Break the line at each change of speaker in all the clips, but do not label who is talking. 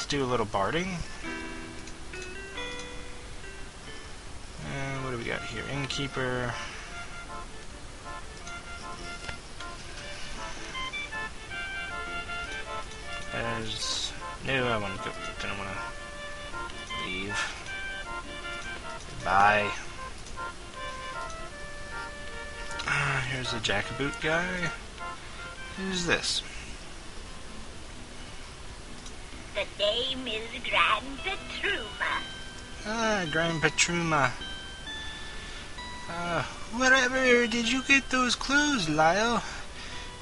let's do a little barding. And what do we got here? Innkeeper. No, I want to go. Don't want to leave. Bye. Here's the jackaboot guy. Who's this?
The name is Grand Petruma.
Ah, Grand Petruma. Wherever did you get those clothes, Lyle?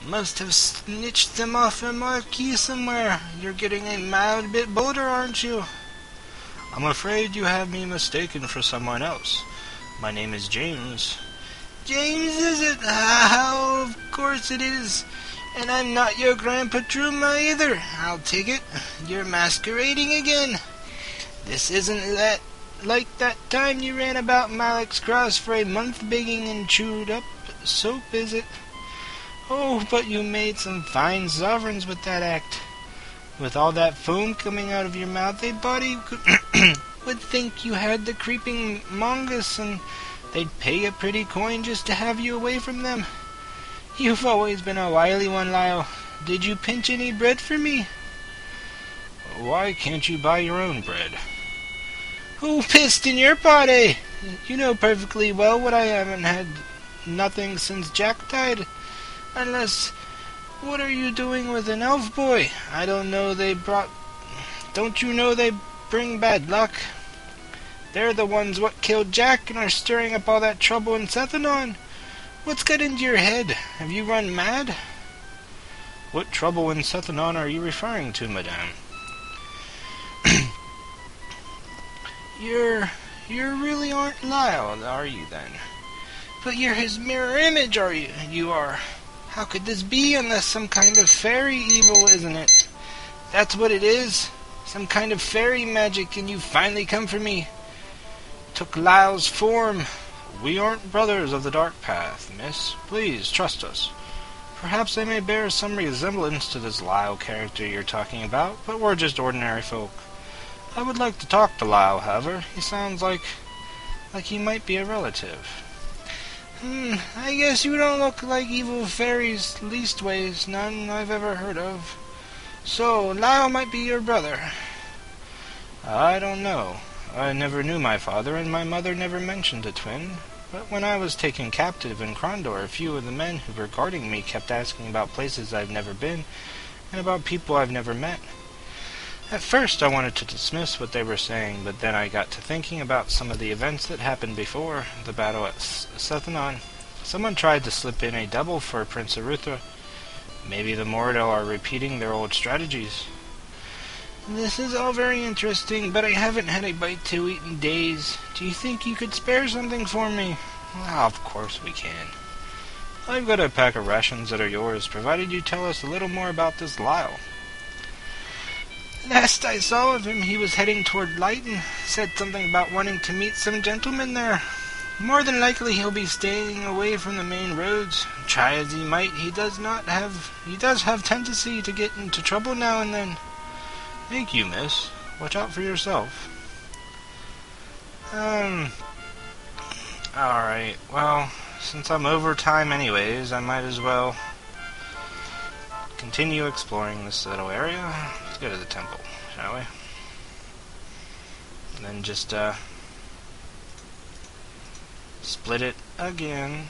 Must have snitched them off a marquee somewhere. You're getting a mild bit bolder, aren't you? I'm afraid you have me mistaken for someone else. My name is James. James, is it? Ah, of course it is. And I'm not your Grand Petruma either. I'll take it. You're masquerading again. This isn't like that time you ran about Malek's Cross for a month begging and chewed up soap, is it? Oh, but you made some fine sovereigns with that act. With all that foam coming out of your mouth, a body would think you had the creeping mongoose, and they'd pay a pretty coin just to have you away from them. You've always been a wily one, Lyle. Did you pinch any bread for me? Why can't you buy your own bread? Who pissed in your pot, eh? You know perfectly well what I haven't had nothing since Jack died. Unless, what are you doing with an elf boy? I don't know Don't you know they bring bad luck? They're the ones what killed Jack and are stirring up all that trouble in Sethanon. What's got into your head? Have you run mad? What trouble in Sethanon are you referring to, madame? You really aren't Lyle, are you then? But you're his mirror image, are you? You are. How could this be unless some kind of fairy evil, isn't it? That's what it is. Some kind of fairy magic, and you finally come for me. Took Lyle's form. We aren't brothers of the dark path, miss. Please, trust us. Perhaps they may bear some resemblance to this Lyle character you're talking about, but we're just ordinary folk. I would like to talk to Lyle, however. He sounds like he might be a relative. I guess you don't look like evil fairies, leastways none I've ever heard of. So, Lyle might be your brother. I don't know. I never knew my father, and my mother never mentioned a twin. But when I was taken captive in Krondor, a few of the men who were guarding me kept asking about places I've never been, and about people I've never met. At first I wanted to dismiss what they were saying, but then I got to thinking about some of the events that happened before the battle at Sethanon. Someone tried to slip in a double for Prince Arutha. Maybe the Mordor are repeating their old strategies. This is all very interesting, but I haven't had a bite to eat in days. Do you think you could spare something for me? Well, of course we can. I've got a pack of rations that are yours, provided you tell us a little more about this Lyle. Last I saw of him, he was heading toward Lighton. Said something about wanting to meet some gentleman there. More than likely he'll be staying away from the main roads. Try as he might, he does have tendency to get into trouble now and then. Thank you, miss. Watch out for yourself. Alright, well, since I'm over time anyways, I might as well continue exploring this little area. Let's go to the temple, shall we? And then just, split it again.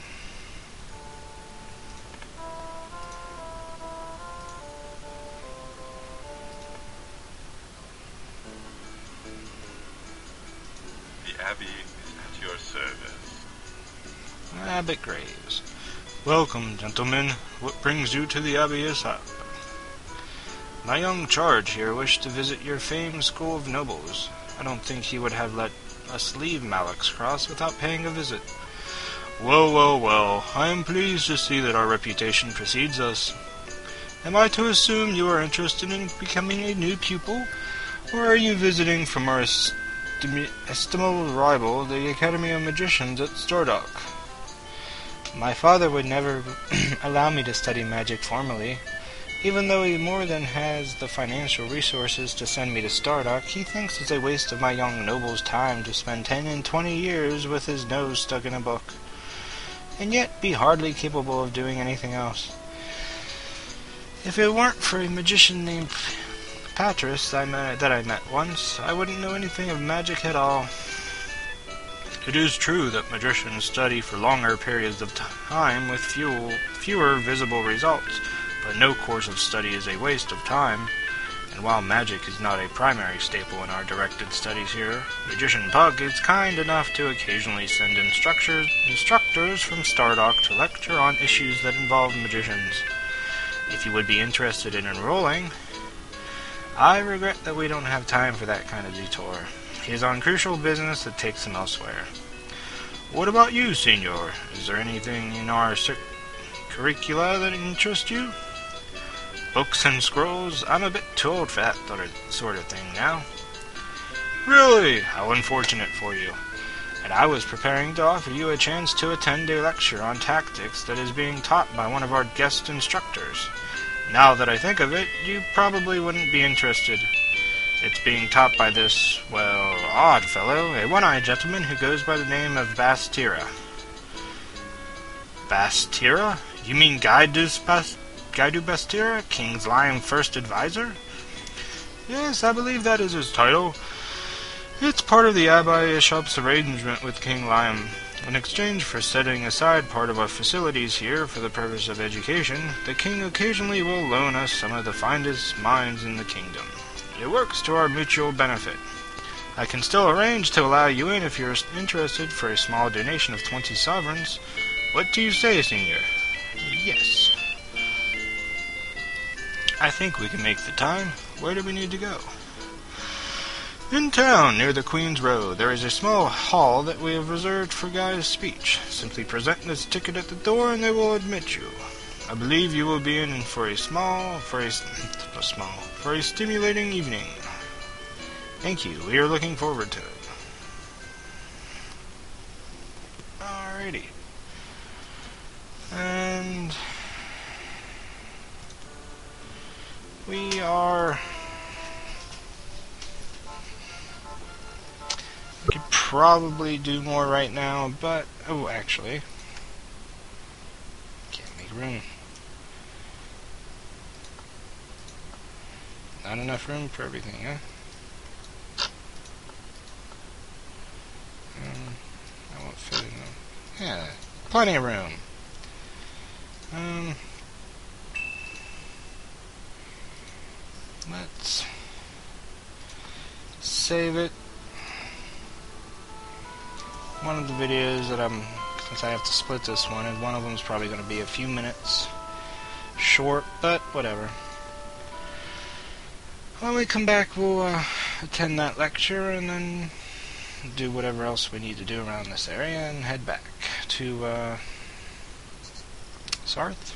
The Abbey is at your service.
Abbot Graves. Welcome, gentlemen. What brings you to the Abbey Ishap? My young charge here wished to visit your famed school of nobles. I don't think he would have let us leave Malek's Cross without paying a visit. Well, I am pleased to see that our reputation precedes us. Am I to assume you are interested in becoming a new pupil, or are you visiting from our estimable rival, the Academy of Magicians at Stordock? My father would never allow me to study magic formally. Even though he more than has the financial resources to send me to Stardock, he thinks it's a waste of my young noble's time to spend 10 and 20 years with his nose stuck in a book, and yet be hardly capable of doing anything else. If it weren't for a magician named Patris that I met once, I wouldn't know anything of magic at all. It is true that magicians study for longer periods of time with fewer visible results, but no course of study is a waste of time, and while magic is not a primary staple in our directed studies here, Magician Puck is kind enough to occasionally send instructors from Stardock to lecture on issues that involve magicians. If you would be interested in enrolling, I regret that we don't have time for that kind of detour. He is on crucial business that takes him elsewhere. What about you, Senor? Is there anything in our curricula that interests you? Books and scrolls? I'm a bit too old for that sort of thing now. Really? How unfortunate for you. And I was preparing to offer you a chance to attend a lecture on tactics that is being taught by one of our guest instructors. Now that I think of it, you probably wouldn't be interested. It's being taught by this, well, odd fellow, a one-eyed gentleman who goes by the name of Bastira. Bastira? You mean Gaidu Bastira, King's Lion First Advisor? Yes, I believe that is his title. It's part of the Chapel of Ishap's arrangement with King Lion. In exchange for setting aside part of our facilities here for the purpose of education, the king occasionally will loan us some of the finest minds in the kingdom. It works to our mutual benefit. I can still arrange to allow you in if you're interested for a small donation of 20 sovereigns. What do you say, Senior? Yes. I think we can make the time. Where do we need to go? In town, near the Queen's Road, there is a small hall that we have reserved for Guy's speech. Simply present this ticket at the door and they will admit you. I believe you will be in for a stimulating evening. Thank you. We are looking forward to it. Alrighty. And we could probably do more right now, but actually can't make room. Not enough room for everything, huh? I won't fit in them. Yeah, plenty of room. Let's save it. One of the videos that since I have to split this one, and one of them is probably going to be a few minutes short, but whatever. When we come back, we'll attend that lecture and then do whatever else we need to do around this area and head back to Sarth.